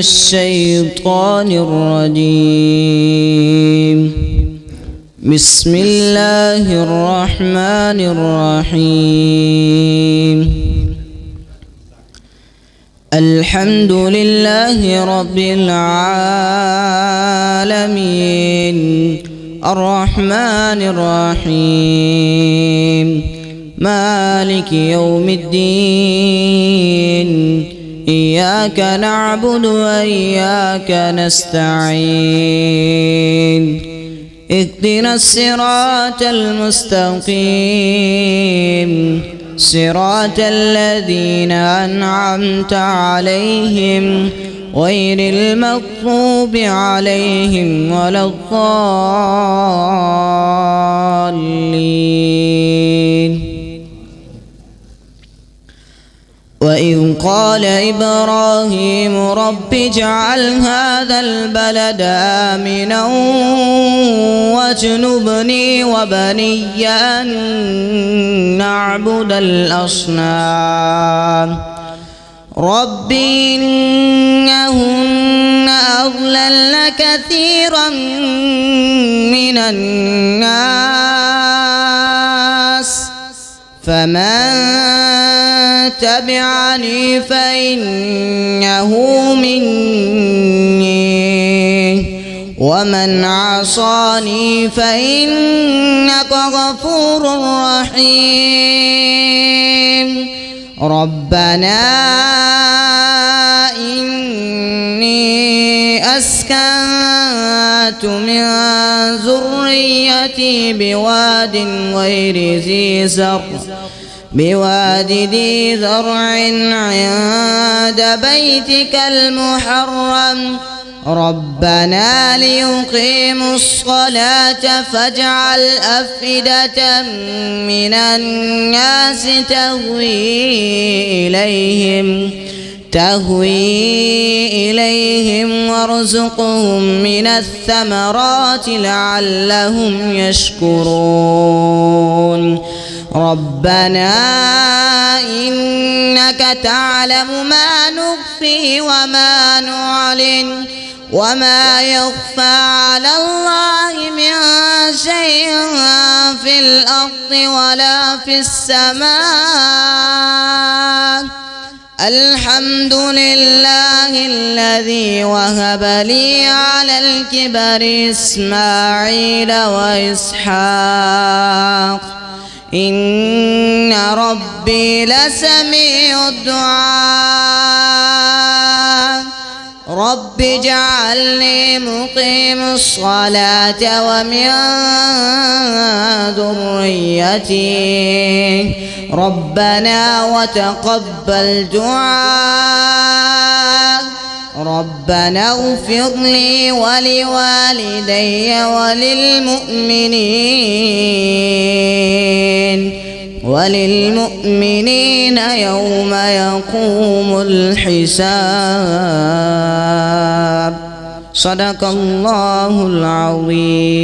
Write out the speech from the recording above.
الشيطان الرجيم. بسم الله الرحمن الرحيم. الحمد لله رب العالمين الرحمن الرحيم مالك يوم الدين. إياك نعبد وإياك نستعين. اهدنا الصراط المستقيم صراط الذين أنعمت عليهم غير المغضوب عليهم ولا الضالين. وإذ قال إبراهيم رب اجعل هذا البلد آمنا واجنبني وبني أن نعبد الأصنام. رب إنهن أضللن كثيرا من الناس فمن تبعني فإنه مني ومن عصاني فإنك غفور رحيم. ربنا إني أسكنت من ذريتي بواد ذي زرع عند بيتك المحرم ربنا ليقيموا الصلاة فاجعل أفئدة من الناس تهوي إليهم وارزقهم من الثمرات لعلهم يشكرون. ربنا إنك تعلم ما نخفي وما نعلن وما يخفى على الله من شيء في الأرض ولا في السماء. الحمد لله الذي وهب لي على الكبر إسماعيل وإسحاق إن ربي لسميع الدعاء. رب اجعلني مقيم الصلاة ومن ذريتي ربنا وتقبل دعاء. ربنا اغفر لي ولوالدي وللمؤمنين يوم يقوم الحساب. صدق الله العظيم.